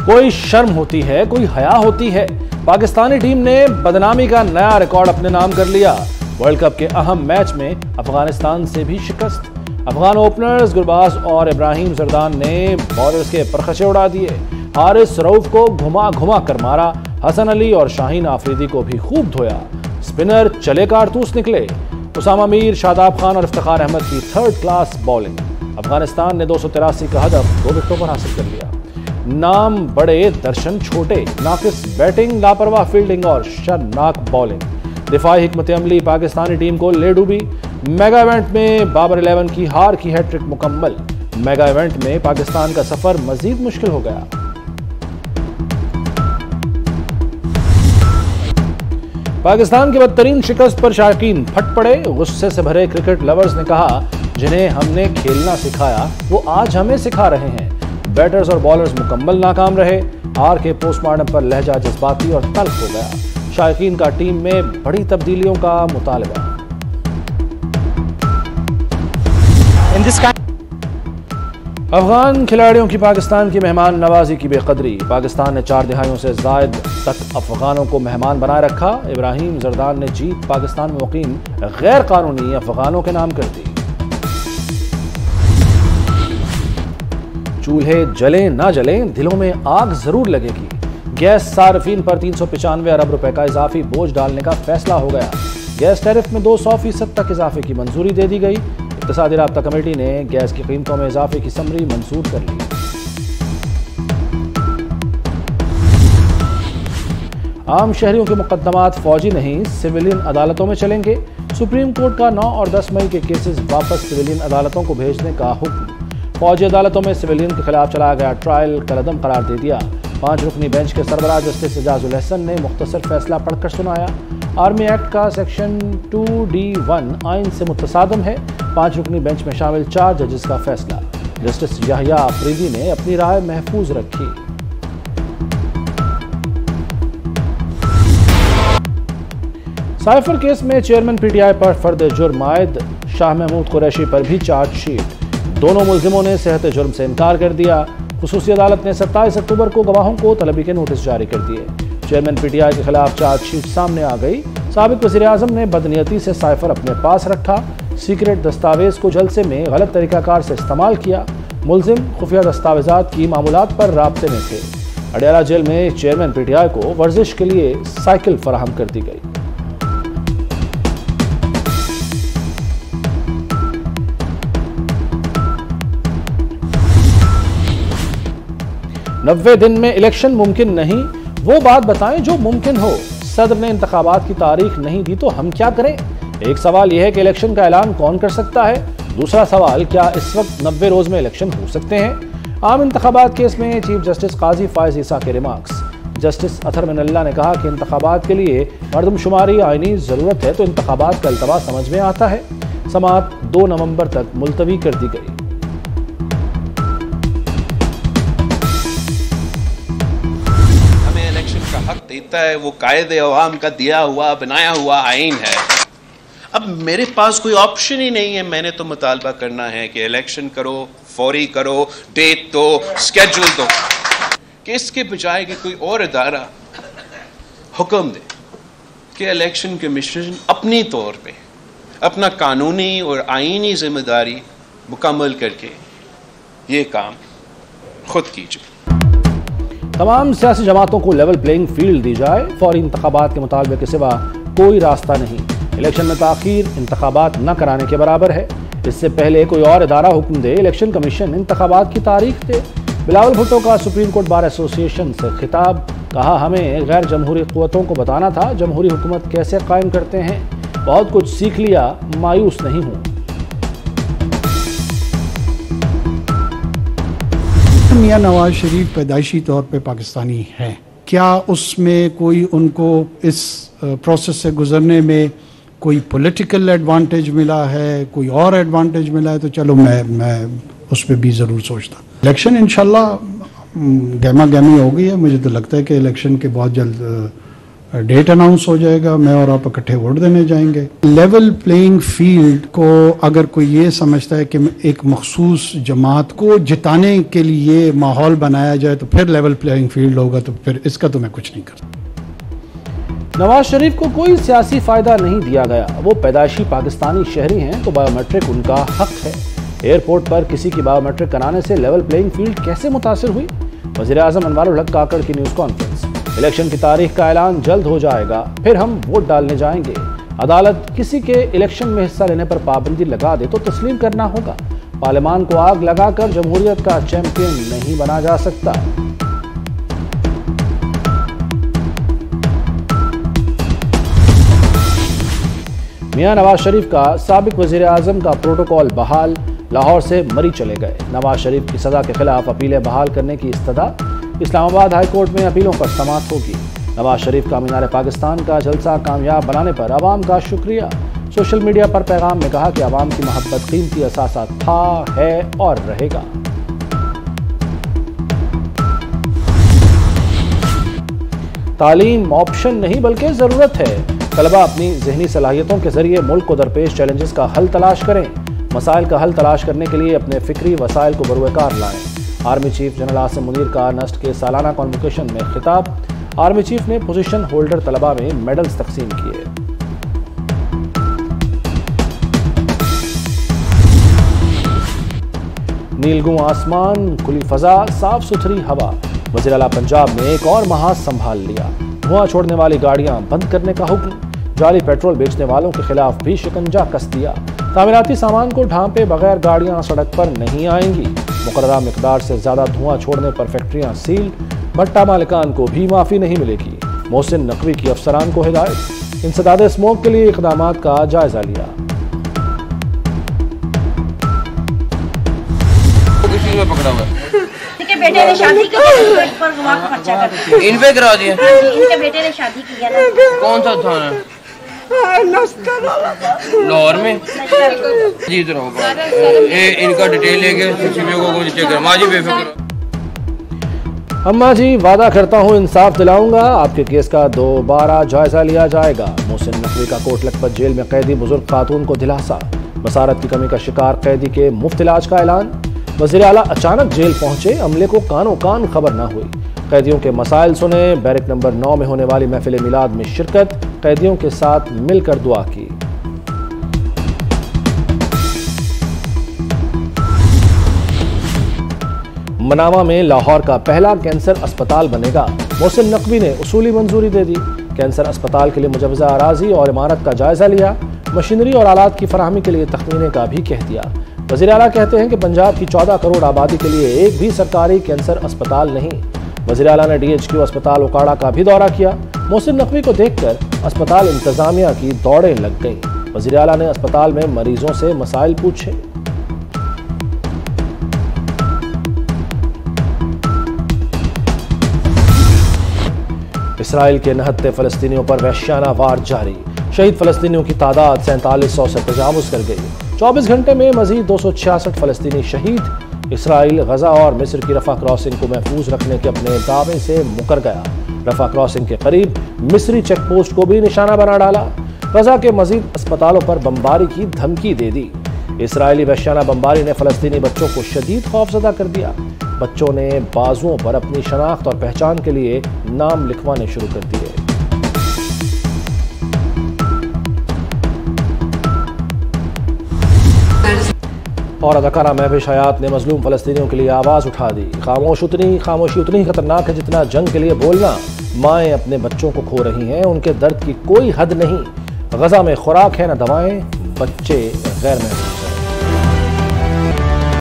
कोई शर्म होती है, कोई हया होती है। पाकिस्तानी टीम ने बदनामी का नया रिकॉर्ड अपने नाम कर लिया। वर्ल्ड कप के अहम मैच में अफगानिस्तान से भी शिकस्त। अफगान ओपनर्स गुरबाज और इब्राहिम जरदान ने बॉलर्स के परखचे उड़ा दिए। हारिस रऊफ को घुमा घुमा कर मारा। हसन अली और शाहीन आफरीदी को भी खूब धोया। स्पिनर चले कारतूस निकले। उसामा मीर, शादाब खान और इफ्तिखार अहमद की थर्ड क्लास बॉलिंग। अफगानिस्तान ने 283 का हदफ 2 विकेटों पर हासिल कर लिया। नाम बड़े, दर्शन छोटे। नाकिस बैटिंग, लापरवाह फील्डिंग और शर्मनाक बॉलिंग। दिफाई हिकमत अमली पाकिस्तानी टीम को ले डूबी। मेगा इवेंट में बाबर 11 की हार की हैट्रिक मुकम्मल। मेगा इवेंट में पाकिस्तान का सफर मजीद मुश्किल हो गया। पाकिस्तान की बदतरीन शिकस्त पर शायकीन फट पड़े। गुस्से से भरे क्रिकेट लवर्स ने कहा, जिन्हें हमने खेलना सिखाया वो आज हमें सिखा रहे हैं। बैटर्स और बॉलर्स मुकम्मल नाकाम रहे। हार के पोस्टमार्टम पर लहजा जज्बाती और तल्ख हो गया। शायकीन का टीम में बड़ी तब्दीलियों का मुतालबा। अफगान खिलाड़ियों की पाकिस्तान की मेहमान नवाजी की बेकदरी। पाकिस्तान ने 4 दिहाइयों से जायद तक अफगानों को मेहमान बनाए रखा। इब्राहिम जरदान ने जीत पाकिस्तान में मुकीम गैर कानूनी अफगानों के नाम कर दी। चूल्हे जलें ना जलें, दिलों में आग जरूर लगेगी। गैस सार्फिन पर 395 अरब रुपए का इजाफी बोझ डालने का फैसला हो गया। गैस टैरिफ में 200% तक इजाफे की मंजूरी दे दी गई। इक़्तिसादी राब्ता कमेटी ने गैस की कीमतों में इजाफे की समरी मंजूर कर ली। आम शहरियों के मुकदमात फौजी नहीं, सिविलियन अदालतों में चलेंगे। सुप्रीम कोर्ट का 9 और 10 मई के केसेस वापस सिविलियन अदालतों को भेजने का हुक्म। फौजी अदालतों में सिविलियन के खिलाफ चलाया गया ट्रायल कलअदम करार दे दिया। 5 रुकनी बेंच के सरबराह जस्टिस एजाजुल हसन ने मुख्तसर फैसला पढ़कर सुनाया। आर्मी एक्ट का सेक्शन 2D1 आइन से मुतसादम है। 5 रुकनी बेंच में शामिल 4 जजेस का फैसला। जस्टिस याहिया आफरीदी ने अपनी राय महफूज रखी। साइफर केस में चेयरमैन पीटीआई पर फर्द जुर्म आयद। शाह महमूद कुरैशी पर भी चार्जशीट। दोनों मुल्जिमों ने सेहत जुर्म से इनकार कर दिया। खुसूसी अदालत ने 27 अक्टूबर को गवाहों को तलबी के नोटिस जारी कर दिए। चेयरमैन पीटीआई के खिलाफ चार्जशीट सामने आ गई। साबिक वज़ीर आज़म ने बदनीयती से साइफर अपने पास रखा। सीक्रेट दस्तावेज को जलसे में गलत तरीकाकार से इस्तेमाल किया। मुल्जिम खुफिया दस्तावेजात की मामूलात पर राब्ते में थे। अडयाला जेल में चेयरमैन पीटीआई को वर्जिश के लिए साइकिल फराहम कर दी गई। नब्बे दिन में इलेक्शन मुमकिन नहीं, वो बात बताएं जो मुमकिन हो। सदर ने इंतखाबात की तारीख नहीं दी तो हम क्या करें? एक सवाल यह है कि इलेक्शन का ऐलान कौन कर सकता है। दूसरा सवाल, क्या इस वक्त 90 रोज में इलेक्शन हो सकते हैं? आम इंतखाबात केस में चीफ जस्टिस काजी फायज ईसा के रिमार्क्स। जस्टिस अथर मिनल्ला ने कहा कि इंतखाबात के लिए मर्दमशुमारी आईनी जरूरत है तो इंतखाबात का अल्तवा समझ में आता है। समाअत 2 नवंबर तक मुलतवी कर दी गई। हक देता है, वो कायदे अवाम का दिया हुआ बनाया हुआ आइन है। अब मेरे पास कोई ऑप्शन ही नहीं है। मैंने तो मुतालबा करना है कि इलेक्शन करो, फौरी करो, डेट दो, स्केड्यूल दो, कि इसके बजाय कि कोई और इदारा हुक्म दे कि इलेक्शन कमीशन अपनी तौर पे अपना कानूनी और आईनी जिम्मेदारी मुकम्मल करके ये काम खुद कीजिए। तमाम सियासी जमातों को लेवल प्लेइंग फील्ड दी जाए। फौरी इंतखाबात के मुतालबे के सिवा कोई रास्ता नहीं। इलेक्शन में ताखीर इंतखाबात न कराने के बराबर है। इससे पहले कोई और इदारा हुक्म दे, इलेक्शन कमीशन इंतखाबात की तारीख दे। बिलावल भुट्टो का सुप्रीम कोर्ट बार एसोसिएशन से खिताब। कहा, हमें गैर जमहूरी क़ुव्वतों को बताना था जमहूरी हुकूमत कैसे कायम करते हैं। बहुत कुछ सीख लिया, मायूस नहीं हूँ। मियां नवाज शरीफ पैदाइशी तौर पे पाकिस्तानी हैं। क्या उसमें कोई उनको इस प्रोसेस से गुजरने में कोई पॉलिटिकल एडवांटेज मिला है, कोई और एडवांटेज मिला है? तो चलो मैं उस पर भी ज़रूर सोचता। इलेक्शन इंशाल्लाह गहमा गहमी हो गई है। मुझे तो लगता है कि इलेक्शन के बहुत जल्द डेट अनाउंस हो जाएगा, मैं और आप इकट्ठे वोट देने जाएंगे। लेवल प्लेइंग फील्ड को अगर कोई ये समझता है कि एक मखसूस जमात को जिताने के लिए माहौल बनाया जाए तो फिर लेवल प्लेइंग फील्ड होगा, तो फिर इसका तो मैं कुछ नहीं कर सकता। नवाज शरीफ को कोई सियासी फायदा नहीं दिया गया, वो पैदाइशी पाकिस्तानी शहरी हैं तो बायोमेट्रिक उनका हक है। एयरपोर्ट पर किसी की बायोमेट्रिक कराने से लेवल प्लेइंग फील्ड कैसे मुतासिर हुई? वज़ीर आज़म अनवारुल हक काकड़ की न्यूज़ कॉन्फ्रेंस। इलेक्शन की तारीख का ऐलान जल्द हो जाएगा, फिर हम वोट डालने जाएंगे। अदालत किसी के इलेक्शन में हिस्सा लेने पर पाबंदी लगा दे तो तस्लीम करना होगा। पार्लियामान को आग लगाकर जमहूरियत का चैंपियन नहीं बना जा सकता। मियां नवाज शरीफ का साबिक वज़ीर आज़म का प्रोटोकॉल बहाल, लाहौर से मरी चले गए। नवाज शरीफ की सजा के खिलाफ अपीलें बहाल करने की इस्तदा, इस्लामाबाद हाई कोर्ट में अपीलों पर समाअत होगी। नवाज शरीफ का मीनार पाकिस्तान का जलसा कामयाब बनाने पर अवाम का शुक्रिया। सोशल मीडिया पर पैगाम में कहा कि अवाम की मोहब्बत कीमती असासा था, है और रहेगा। तालीम ऑप्शन नहीं बल्कि ज़रूरत है। तलबा अपनी ज़हनी सलाहियतों के जरिए मुल्क को दरपेश चैलेंजेस का हल तलाश करें। मसाइल का हल तलाश करने के लिए अपने फिक्री वसाइल को बरूकार लाएं। Army chief general Asim Munir का नस्ट के सालाना कॉन्वोकेशन में खिताब। आर्मी चीफ ने पोजीशन होल्डर तलबा में मेडल्स तकसीम किए। नीलगू आसमान, खुली फजा, साफ सुथरी हवा। वज़ीर आला पंजाब ने एक और महाज संभाल लिया। धुआं छोड़ने वाली गाड़ियां बंद करने का हुक्म। जाली पेट्रोल बेचने वालों के खिलाफ भी शिकंजा कस दिया। तामीराती सामान को ढांपे बगैर गाड़ियां सड़क पर नहीं आएंगी। मुकर्ररा मिकदार से ज्यादा धुआं छोड़ने पर फैक्ट्रियां सील। भट्टा मालिकान को भी माफी नहीं मिलेगी। मोहसिन नकवी की अफसरान को हिदायत। इंसदाद स्मोक के लिए इक़दामात का जायजा लिया। पकड़ा हुआ इनके बेटे ने शादी की पर वहाँ खर्चा कर दिया। इन पे करा दिया। इनके बेटे ने शादी की है। कौन सा थाना? लाहौर में। जी इनका डिटेल लेके को चेक करो। माँ जी बेफिक्र। अम्मा जी वादा करता हूँ इंसाफ दिलाऊंगा, आपके केस का दोबारा जायजा लिया जाएगा। मोहसिन नकवी का कोट लखपत जेल में कैदी बुजुर्ग खातून को दिलासा। बसारत की कमी का शिकार कैदी के मुफ्त इलाज का ऐलान। वज़ीर आला अचानक जेल पहुंचे, अमले को कानों कान खबर न हुई। कैदियों के मसाइल सुने। बैरक नंबर 9 में होने वाली महफिल मिलाद में शिरकत। कैदियों के साथ मिलकर दुआ की। मनामा में लाहौर का पहला कैंसर अस्पताल बनेगा। मोहसिन नकवी ने उसूली मंजूरी दे दी। कैंसर अस्पताल के लिए मुजवजा अराजी और इमारत का जायजा लिया। मशीनरी और आलात की फराहमी के लिए तख्मीने का भी कह दिया। वज़ीर आला कहते हैं कि पंजाब की 14 करोड़ आबादी के लिए एक भी सरकारी कैंसर अस्पताल नहीं। वज़ीर आला ने DHQ अस्पताल उकाड़ा का भी दौरा किया। मोहसिन नकवी को देखकर अस्पताल इंतजामिया की दौड़ें लग गईं। वज़ीर आला ने अस्पताल में मरीजों से मसाइल पूछे। इसराइल के नहत्ते फलस्तीनियों पर वहशियाना वार जारी। शहीद फलस्तीनियों की तादाद 4700 से तजावुज कर गई। 24 घंटे में मजीद 266 फलस्तीनी शहीद। इसराइल गजा और मिस्र की रफा क्रॉसिंग को महफूज रखने के अपने दावे से मुकर गया। रफा क्रॉसिंग के करीब मिस्री चेक पोस्ट को भी निशाना बना डाला। गजा के मजीद अस्पतालों पर बमबारी की धमकी दे दी। इसराइली वहशियाना बमबारी ने फलस्तीनी बच्चों को शदीद खौफजदा कर दिया। बच्चों ने बाजुओं पर अपनी शनाख्त और पहचान के लिए नाम लिखवाने शुरू कर दिए। और अदाकारा महविश हयात ने मजलूम फलस्तीनियों के लिए आवाज़ उठा दी। खामोशी उतनी ही खतरनाक है जितना जंग के लिए बोलना। माएँ अपने बच्चों को खो रही हैं, उनके दर्द की कोई हद नहीं। गजा में खुराक है न दवाएं, बच्चे गैर महफूज।